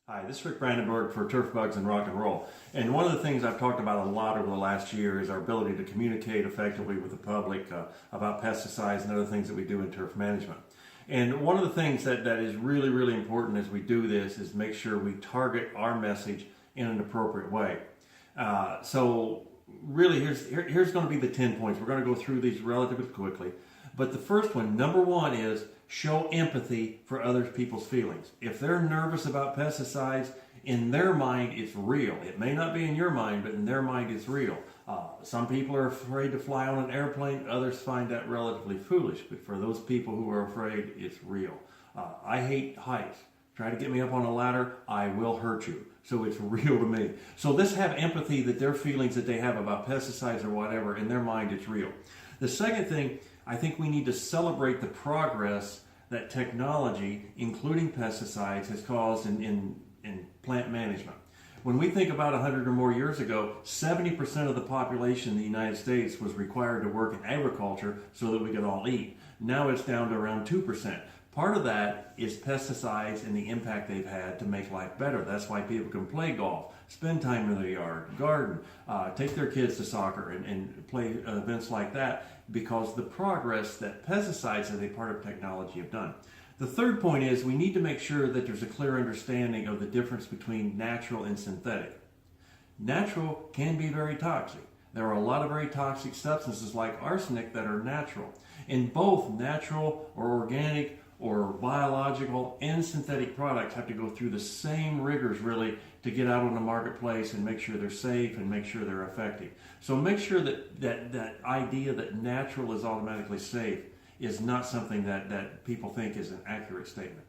Hi, this is Rick Brandenburg for Turf Bugs and Rock and Roll. And one of the things I've talked about a lot over the last year is our ability to communicate effectively with the public about pesticides and other things that we do in turf management. And one of the things that is really, really important as we do this is make sure we target our message in an appropriate way. So really, here's going to be the 10 points. We're going to go through these relatively quickly. But the first one, number one, is show empathy for other people's feelings. If they're nervous about pesticides, in their mind, it's real. It may not be in your mind, but in their mind, it's real. Some people are afraid to fly on an airplane. Others find that relatively foolish. But for those people who are afraid, it's real. I hate heights. Try to get me up on a ladder, I will hurt you. So it's real to me. So let's have empathy that their feelings that they have about pesticides or whatever, in their mind, it's real. The second thing, I think we need to celebrate the progress that technology, including pesticides, has caused in plant management. When we think about 100 or more years ago, 70% of the population in the United States was required to work in agriculture so that we could all eat. Now it's down to around 2%. Part of that is pesticides and the impact they've had to make life better. That's why people can play golf, spend time in their yard, garden, take their kids to soccer and play events like that, because the progress that pesticides as a part of technology have done. The third point is we need to make sure that there's a clear understanding of the difference between natural and synthetic. Natural can be very toxic. There are a lot of very toxic substances like arsenic that are natural. And both natural or organic or biological and synthetic products have to go through the same rigors really to get out on the marketplace and make sure they're safe and make sure they're effective. So make sure that idea that natural is automatically safe is not something that people think is an accurate statement.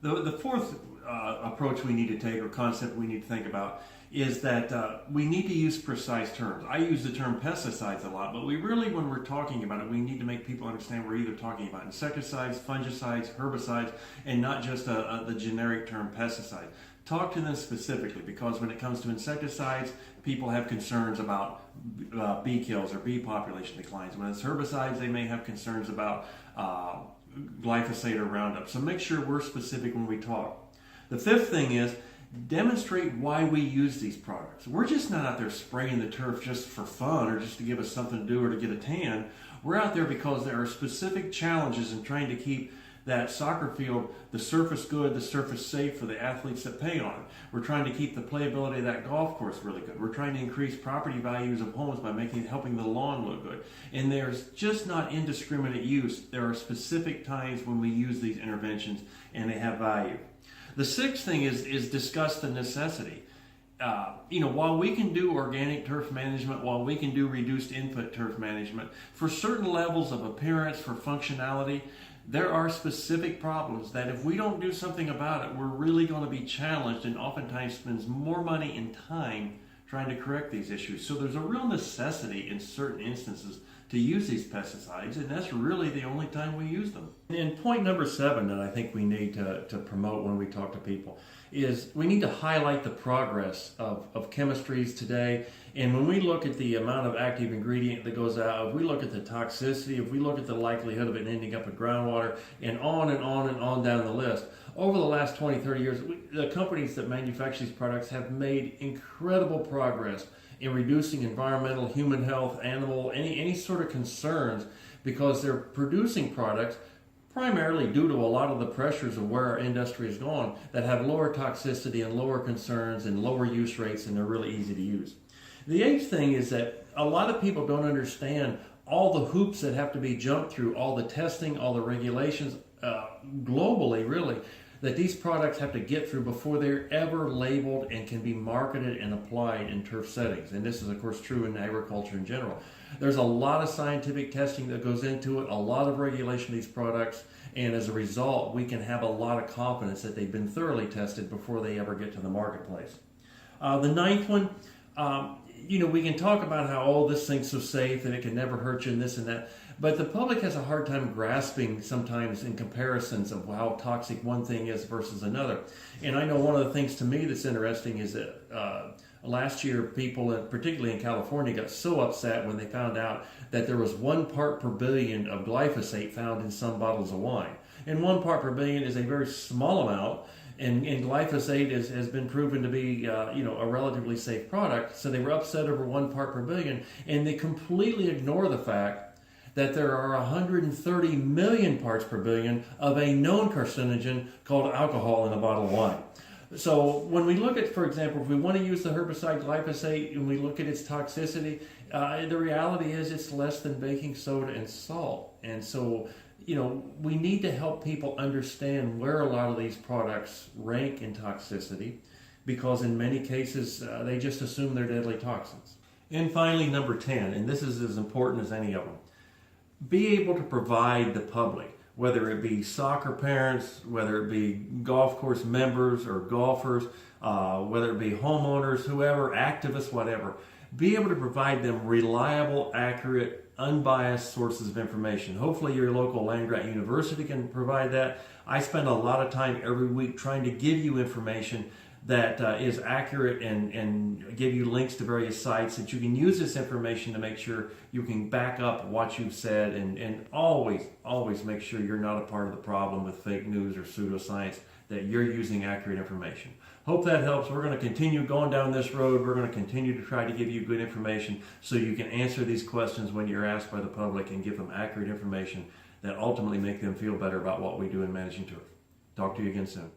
The fourth approach we need to take, or concept we need to think about, is that we need to use precise terms. I use the term pesticides a lot, but we really, when we're talking about it, we need to make people understand we're either talking about insecticides, fungicides, herbicides, and not just the generic term pesticide. Talk to them specifically, because when it comes to insecticides, people have concerns about bee kills or bee population declines. When it's herbicides, they may have concerns about glyphosate or Roundup. So make sure we're specific when we talk. The fifth thing is demonstrate why we use these products. We're just not out there spraying the turf just for fun or just to give us something to do or to get a tan. We're out there because there are specific challenges in trying to keep that soccer field, the surface good, the surface safe for the athletes that pay on it. We're trying to keep the playability of that golf course really good. We're trying to increase property values of homes by helping the lawn look good. And there's just not indiscriminate use. There are specific times when we use these interventions and they have value. The sixth thing is discuss the necessity. While we can do organic turf management, while we can do reduced input turf management, for certain levels of appearance, for functionality, there are specific problems that if we don't do something about it, we're really going to be challenged and oftentimes spends more money and time trying to correct these issues. So there's a real necessity in certain instances to use these pesticides, and that's really the only time we use them. And point number 7 that I think we need to promote when we talk to people is we need to highlight the progress of chemistries today. And when we look at the amount of active ingredient that goes out, if we look at the toxicity, if we look at the likelihood of it ending up in groundwater, and on and on and on down the list, over the last 20, 30 years, the companies that manufacture these products have made incredible progress in reducing environmental, human health, animal, any sort of concerns, because they're producing products primarily due to a lot of the pressures of where our industry has gone that have lower toxicity and lower concerns and lower use rates, and they're really easy to use. The eighth thing is that a lot of people don't understand all the hoops that have to be jumped through, all the testing, all the regulations, globally really, that these products have to get through before they're ever labeled and can be marketed and applied in turf settings. And this is, of course, true in agriculture in general. There's a lot of scientific testing that goes into it, a lot of regulation of these products, and as a result, we can have a lot of confidence that they've been thoroughly tested before they ever get to the marketplace. The ninth one, we can talk about how, this thing's so safe and it can never hurt you and this and that, but the public has a hard time grasping sometimes in comparisons of how toxic one thing is versus another. And I know one of the things to me that's interesting is that last year people, particularly in California, got so upset when they found out that there was 1 part per billion of glyphosate found in some bottles of wine. And 1 part per billion is a very small amount. And glyphosate has been proven to be a relatively safe product. So they were upset over 1 part per billion, and they completely ignore the fact that there are 130 million parts per billion of a known carcinogen called alcohol in a bottle of wine. So when we look at, for example, if we want to use the herbicide glyphosate and we look at its toxicity, the reality is it's less than baking soda and salt. And so, we need to help people understand where a lot of these products rank in toxicity, because in many cases they just assume they're deadly toxins. And finally, number 10, and this is as important as any of them, be able to provide the public, whether it be soccer parents, whether it be golf course members or golfers, whether it be homeowners, whoever, activists, whatever, be able to provide them reliable, accurate, unbiased sources of information. Hopefully your local land-grant university can provide that. I spend a lot of time every week trying to give you information that is accurate and give you links to various sites that you can use this information to make sure you can back up what you've said, and always make sure you're not a part of the problem with fake news or pseudoscience, that you're using accurate information. Hope that helps. We're going to continue going down this road. We're going to continue to try to give you good information so you can answer these questions when you're asked by the public and give them accurate information that ultimately make them feel better about what we do in managing turf. Talk to you again soon.